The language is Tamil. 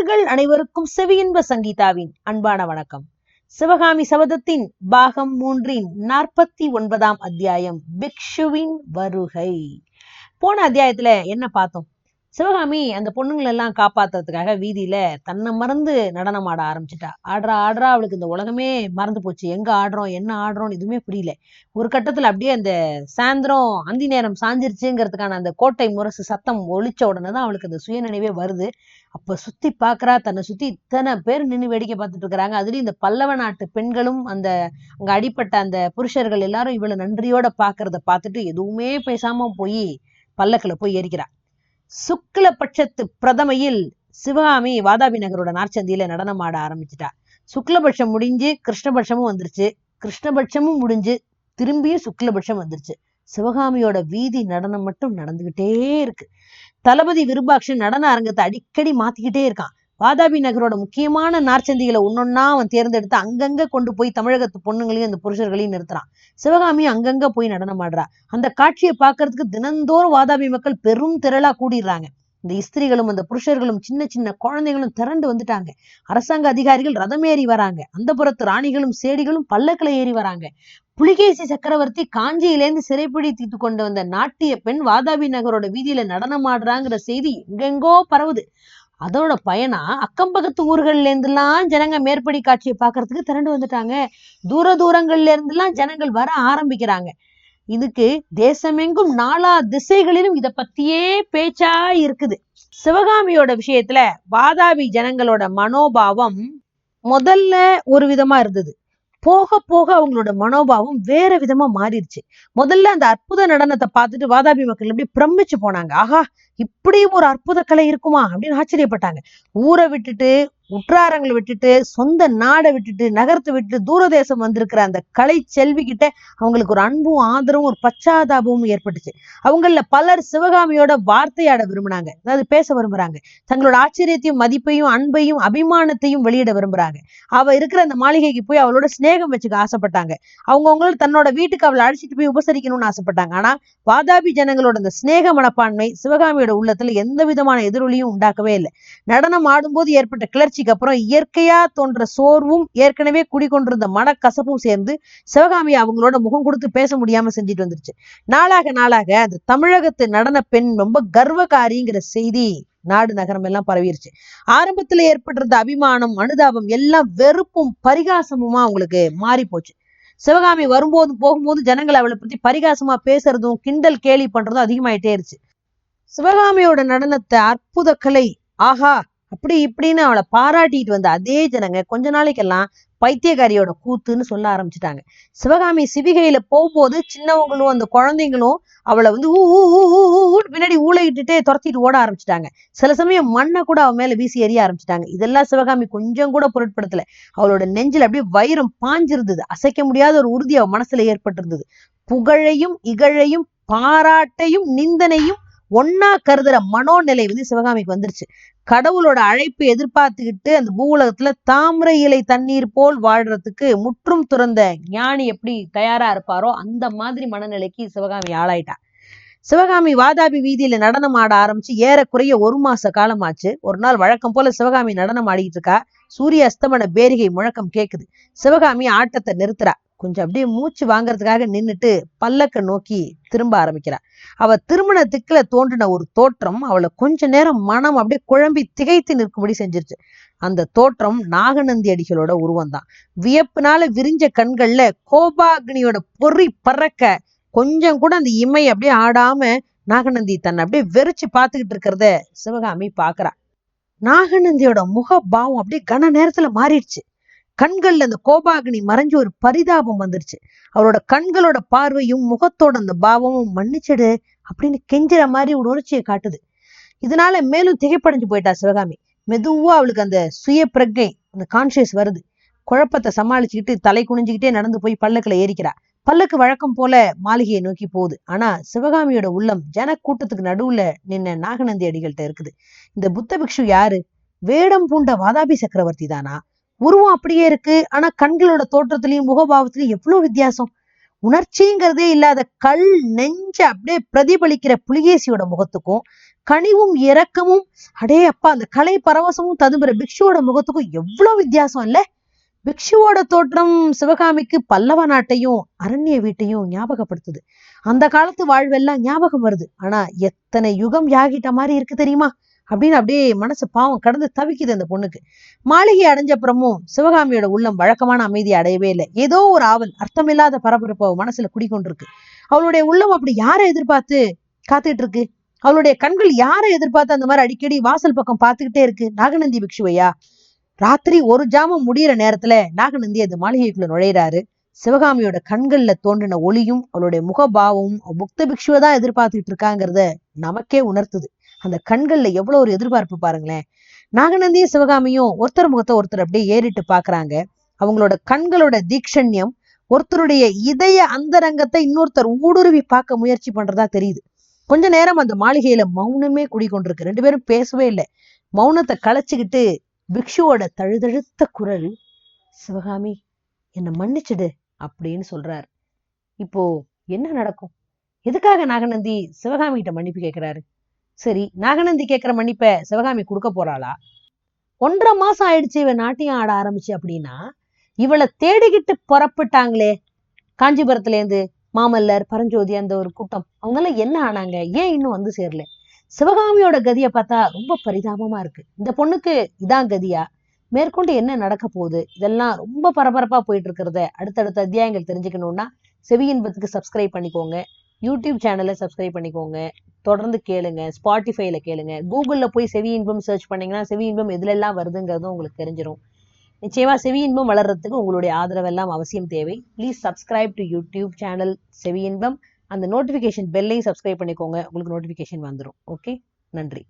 நேயர்கள் அனைவருக்கும் செவியின்ப சங்கீதாவின் அன்பான வணக்கம். சிவகாமி சபதத்தின் பாகம் 3 49ஆம் அத்தியாயம் பிக்ஷுவின் வருகை. போன அத்தியாயத்துல என்ன பார்த்தோம்? சிவகாமி அந்த பொண்ணுங்களை எல்லாம் காப்பாத்துறதுக்காக வீதியில தன்னை மறந்து நடனம் ஆட ஆரம்பிச்சுட்டா. ஆடுறா அவளுக்கு இந்த உலகமே மறந்து போச்சு. எங்க ஆடுறோம் என்ன ஆடுறோம் எதுவுமே புரியல. ஒரு கட்டத்துல அப்படியே அந்த சாயந்தரம் அந்தி நேரம் சாஞ்சிருச்சுங்கிறதுக்கான அந்த கோட்டை முரசு சத்தம் ஒழிச்ச உடனே தான் அவளுக்கு அந்த சுயநினைவே வருது. அப்ப சுத்தி பாக்குறா, தன்னை சுத்தி இத்தனை பேர் நின்று வேடிக்கை பார்த்துட்டு இருக்கிறாங்க. அதுலயும் இந்த பல்லவ நாட்டு பெண்களும் அங்க அடிப்பட்ட அந்த புருஷர்கள் எல்லாரும் இவளை நன்றியோட பாக்குறத பார்த்துட்டு எதுவுமே பேசாம போய் பல்லக்குல போய் ஏறிக்கிறா. சுக்லபட்சத்து பிரதமையில் சிவகாமி வாதாபி நகரோட நாற்சந்தியில நடனம் ஆட ஆரம்பிச்சுட்டா. சுக்லபட்சம் முடிஞ்சு கிருஷ்ணபட்சமும் வந்துருச்சு. கிருஷ்ணபட்சமும் முடிஞ்சு திரும்பியும் சுக்லபட்சம் வந்துருச்சு. சிவகாமியோட வீதி நடனம் மட்டும் நடந்துகிட்டே இருக்கு. தளபதி விருபாக்ஷன் நடன அரங்கத்தை அடிக்கடி மாத்திக்கிட்டே இருக்கான். வாதாபி நகரோட முக்கியமான நாற்சந்திகளை ஒன்னொன்னா அவன் தேர்ந்தெடுத்து அங்கங்க கொண்டு போய் தமிழகத்து பொண்ணுங்களையும் அந்த புருஷர்களையும் நிறுத்துறான். சிவகாமியும் அங்கங்க போய் நடனம் ஆடுறா. அந்த காட்சியை பார்க்கறதுக்கு தினந்தோறும் வாதாபி மக்கள் பெரும் திரளா கூடிடுறாங்க. இந்த ஸ்திரீகளும் அந்த புருஷர்களும் சின்ன சின்ன குழந்தைகளும் திரண்டு வந்துட்டாங்க. அரசாங்க அதிகாரிகள் ரதம் ஏறி வராங்க. அந்த புறத்து ராணிகளும் சேடிகளும் பல்லக்கில் ஏறி வராங்க. புலிகேசி சக்கரவர்த்தி காஞ்சியிலேருந்து சிறைப்பிடித்து கொண்டு வந்த நாட்டிய பெண் வாதாபி நகரோட வீதியில நடனம் ஆடுறாங்கிற செய்தி எங்கெங்கோ பரவுது. அதோட பயனா அக்கம்பக்கத்து ஊர்கள்ல இருந்துலாம் ஜனங்க மேற்படி காட்சியை பார்க்கறதுக்கு திரண்டு வந்துட்டாங்க. தூரங்கள்ல இருந்துலாம் ஜனங்கள் வர ஆரம்பிக்கிறாங்க. இதுக்கு தேசமெங்கும் நாலா திசைகளிலும் இத பத்தியே பேச்சா இருக்குது. சிவகாமியோட விஷயத்துல வாதாபி ஜனங்களோட மனோபாவம் முதல்ல ஒரு விதமா இருந்தது. போக போக அவங்களோட மனோபாவம் வேற விதமா மாறிடுச்சு. முதல்ல அந்த அற்புத நடனத்தை பார்த்துட்டு வாதாபி மக்கள் எப்படி பிரமிச்சு போனாங்க. ஆஹா, இப்படியும் ஒரு அற்புத கலை இருக்குமா அப்படின்னு ஆச்சரியப்பட்டாங்க. ஊரை விட்டுட்டு, உற்றாரங்களை விட்டுட்டு, சொந்த நாடை விட்டுட்டு, நகரத்தை விட்டுட்டு தூரதேசம் வந்திருக்கிற அந்த கலை செல்வி கிட்ட அவங்களுக்கு ஒரு அன்பும் ஆதரவும் ஒரு பச்சாதாபமும் ஏற்பட்டுச்சு. அவங்கள பலர் சிவகாமியோட வார்த்தையாட விரும்புனாங்க, அதாவது பேச விரும்புறாங்க. தங்களோட ஆச்சரியத்தையும் மதிப்பையும் அன்பையும் அபிமானத்தையும் வெளியிட விரும்புறாங்க. அவ இருக்கிற அந்த மாளிகைக்கு போய் அவளோட சிநேகம் வச்சுக்க ஆசைப்பட்டாங்க. அவங்கவுங்களோட தன்னோட வீட்டுக்கு அவளை அழைச்சிட்டு போய் உபசரிக்கணும்னு ஆசைப்பட்டாங்க. ஆனா வாதாபி ஜனங்களோட அந்த சிநேக மனப்பான்மை சிவகாமியோட உள்ளத்துல எந்த விதமான எதிரொலியும் உண்டாக்கவே இல்லை. நடனம் ஆடும்போது ஏற்பட்ட கிளர்ச்சிக்கு அப்புறம் இயற்கையா தோன்ற சோர்வும் ஏற்கனவே குடிக்கொண்டிருந்த மனக்கசப்பும் சேர்ந்து சிவகாமி அவங்களோட முகம் கொடுத்து பேச முடியாம செஞ்சுட்டு வந்துருச்சு. நாளாக அந்த தமிழகத்து நடன பெண் ரொம்ப கர்வகாரிங்கிற செய்தி நாடு நகரம் எல்லாம் பரவிருச்சு. ஆரம்பத்துல ஏற்பட்டிருந்த அபிமானம் அனுதாபம் எல்லாம் வெறுப்பும் பரிகாசமுமா அவங்களுக்கு மாறி போச்சு. சிவகாமி வரும்போதும் போகும்போது ஜனங்கள் அவளை பத்தி பரிகாசமா பேசுறதும் கிண்டல் கேலி பண்றதும் அதிகமாயிட்டே இருச்சு. சிவகாமியோட நடனத்தை அற்புத கலை, ஆஹா அப்படி இப்படின்னு அவளை பாராட்டிட்டு வந்த அதே ஜனங்க கொஞ்ச நாளைக்கெல்லாம் பைத்தியக்காரியோட கூத்துன்னு சொல்ல ஆரம்பிச்சுட்டாங்க. சிவகாமி சிவிகையில போகும்போது சின்னவங்களும் அந்த குழந்தைங்களும் அவளை வந்து பின்னாடி ஊழையிட்டுட்டே துரத்திட்டு ஓட ஆரம்பிச்சுட்டாங்க. சில சமயம் மண்ணை கூட அவன் மேல வீசி எறிய ஆரம்பிச்சுட்டாங்க. இதெல்லாம் சிவகாமி கொஞ்சம் கூட பொருட்படுத்தல. அவளோட நெஞ்சில் அப்படியே வைரம் பாஞ்சிருந்தது. அசைக்க முடியாத ஒரு உறுதி அவ மனசுல ஏற்பட்டிருந்தது. புகழையும் இகழையும் பாராட்டையும் நிந்தனையும் ஒன்னா கருதுற மனோநிலை வந்து சிவகாமிக்கு வந்துருச்சு. கடவுளோட அழைப்பு எதிர்பார்த்துக்கிட்டு அந்த பூவுலகத்துல தாமரை இலை தண்ணீர் போல் வாழ்றதுக்கு முற்றும் துறந்த ஞானி எப்படி தயாரா இருப்பாரோ அந்த மாதிரி மனநிலைக்கு சிவகாமி ஆளாயிட்டா. சிவகாமி வாதாபி வீதியில நடனம் ஆட ஆரம்பிச்சு ஏறக்குறைய 1 மாச காலமாச்சு. ஒரு நாள் வழக்கம் போல சிவகாமி நடனம் ஆடிட்டு இருக்கா. சூரிய அஸ்தமன பேரிகை முழக்கம் கேக்குது. சிவகாமி ஆட்டத்தை நிறுத்துறா. கொஞ்சம் அப்படியே மூச்சு வாங்கறதுக்காக நின்னுட்டு பல்லக்க நோக்கி திரும்ப ஆரம்பிக்கிறா. அவ திருமண திக்குல தோன்றின ஒரு தோற்றம் அவளை கொஞ்ச நேரம் மனம் அப்படியே குழம்பி திகைத்து நிற்கும்படி செஞ்சிருச்சு. அந்த தோற்றம் நாகநந்தி அடிகளோட உருவம் தான். வியப்புனால விரிஞ்ச கண்கள்ல கோபாக்னியோட பொறி பறக்க கொஞ்சம் கூட அந்த இமை அப்படியே ஆடாம நாகநந்தி தன்னை அப்படியே வெறிச்சு பார்த்துக்கிட்டு இருக்கிறத சிவகாமி பாக்குறா. நாகநந்தியோட முகபாவம் அப்படியே கன நேரத்துல மாறிடுச்சு. கண்கள்ல அந்த கோபாகினி மறைஞ்சு ஒரு பரிதாபம் வந்துருச்சு. அவரோட கண்களோட பார்வையும் முகத்தோட அந்த பாவமும் மன்னிச்சிடு அப்படின்னு கெஞ்சுற மாதிரி ஒரு உணர்ச்சியை காட்டுது. இதனால மேலும் திகைப்படைஞ்சு போயிட்டா சிவகாமி. மெதுவா அவளுக்கு அந்த சுய பிரஜை, அந்த கான்சியஸ் வருது. குழப்பத்தை சமாளிச்சுக்கிட்டு தலை குனிஞ்சுக்கிட்டே நடந்து போய் பல்லக்குல ஏறிக்கிறா. பல்லக்கு வழக்கம் போல மாளிகையை நோக்கி போகுது. ஆனா சிவகாமியோட உள்ளம் ஜன கூட்டத்துக்கு நடுவுல நின்ன நாகநந்தி அடிகள்கிட்ட இருக்குது. இந்த புத்த பிக்ஷு யாரு? வேடம் பூண்ட வாதாபி சக்கரவர்த்தி தானா? உருவம் அப்படியே இருக்கு, ஆனா கண்களோட தோற்றத்திலையும் முகபாவத்திலையும் எவ்வளவு வித்தியாசம். உணர்ச்சிங்கிறதே இல்லாத கல் நெஞ்ச அப்படியே பிரதிபலிக்கிற புலிகேசியோட முகத்துக்கும் கனிவும் இரக்கமும், அடே அப்பா, அந்த கலை பரவசமும் ததும்புற பிக்ஷுவோட முகத்துக்கும் எவ்வளவு வித்தியாசம் இல்ல. பிக்ஷுவோட தோற்றம் சிவகாமிக்கு பல்லவ நாட்டையும் அரண்ய வீட்டையும் ஞாபகப்படுத்துது. அந்த காலத்து வாழ்வெல்லாம் ஞாபகம் வருது. ஆனா எத்தனை யுகம் யாகிட்ட மாதிரி இருக்கு தெரியுமா அப்படின்னு அப்படியே மனசு பாவம் கடந்து தவிக்குது அந்த பொண்ணுக்கு. மாளிகை அடைஞ்சப்புறமும் சிவகாமியோட உள்ளம் வழக்கமான அமைதியை அடையவே இல்லை. ஏதோ ஒரு ஆவல், அர்த்தமில்லாத பரபரப்பு மனசுல குடிக்கொண்டிருக்கு. அவளுடைய உள்ளம் அப்படி யாரை எதிர்பார்த்து காத்துட்டு இருக்கு? அவளுடைய கண்கள் யாரை எதிர்பார்த்து அந்த மாதிரி அடிக்கடி வாசல் பக்கம் பார்த்துக்கிட்டே இருக்கு? நாகநந்தி பிக்ஷுவையா? ராத்திரி ஒரு ஜாமம் முடியிற நேரத்துல நாகநந்தி அந்த மாளிகைக்குள்ள நுழையிறாரு. சிவகாமியோட கண்கள்ல தோன்றின ஒளியும் அவளுடைய முகபாவமும் புக்த பிக்ஷுவை தான் எதிர்பார்த்துட்டு இருக்காங்கிறத நமக்கே உணர்த்துது. அந்த கண்கள்ல எவ்வளவு ஒரு எதிர்பார்ப்பு பாருங்களேன். நாகநந்தியும் சிவகாமியும் ஒருத்தர் முகத்தை ஒருத்தர் அப்படியே ஏறிட்டு பாக்குறாங்க. அவங்களோட கண்களோட தீக்ஷண்யம் ஒருத்தருடைய இதய அந்தரங்கத்தை இன்னொருத்தர் ஊடுருவி பார்க்க முயற்சி பண்றதா தெரியுது. கொஞ்ச நேரம் அந்த மாளிகையில மௌனமே குடிக்கொண்டிருக்கு. ரெண்டு பேரும் பேசவே இல்லை. மௌனத்தை கலைச்சுக்கிட்டு பிக்ஷுவோட தழுதழுத்த குரல், சிவகாமி என்னை மன்னிச்சிடு அப்படின்னு சொல்றாரு. இப்போ என்ன நடக்கும்? எதுக்காக நாகநந்தி சிவகாமி கிட்ட மன்னிப்பு கேட்கிறாரு? சரி, நாகநந்தி கேட்கிற மன்னிப்ப சிவகாமி கொடுக்க போறாளா? 1.5 மாசம் ஆயிடுச்சு இவ நாட்டியம் ஆட ஆரம்பிச்சு அப்படின்னா, இவளை தேடிக்கிட்டு புறப்பட்டாங்களே காஞ்சிபுரத்துல இருந்து மாமல்லர், பரஞ்சோதி, அந்த ஒரு கூட்டம், அவங்க எல்லாம் என்ன ஆனாங்க? ஏன் இன்னும் வந்து சேரல? சிவகாமியோட கதியை பார்த்தா ரொம்ப பரிதாபமா இருக்கு. இந்த பொண்ணுக்கு இதான் கதியா? மேற்கொண்டு என்ன நடக்க போகுது? இதெல்லாம் ரொம்ப பரபரப்பா போயிட்டு இருக்கிறத அடுத்தடுத்த அத்தியாயங்கள் தெரிஞ்சுக்கணும்னா செவி இன்பத்துக்கு சப்ஸ்கிரைப் பண்ணிக்கோங்க. யூடியூப் சேனலை சப்ஸ்கிரைப் பண்ணிக்கோங்க. தொடர்ந்து கேளுங்க. ஸ்பாட்டிஃபைல கேளுங்க. கூகுள்ல போய் செவி இன்பம் சர்ச் பண்ணீங்கன்னா செவி இன்பம் எதுல எல்லாம் வருதுங்கிறதும் உங்களுக்கு தெரிஞ்சிடும். நிச்சயமா செவி இன்பம் வளர்றதுக்கு உங்களுடைய ஆதரவெல்லாம் அவசியம் தேவை. Please subscribe to YouTube channel செவி இன்பம். அந்த நோட்டிஃபிகேஷன் பெல்லையும் சப்ஸ்கிரைப் பண்ணிக்கோங்க. உங்களுக்கு நோட்டிஃபிகேஷன் வந்துடும். ஓகே, நன்றி.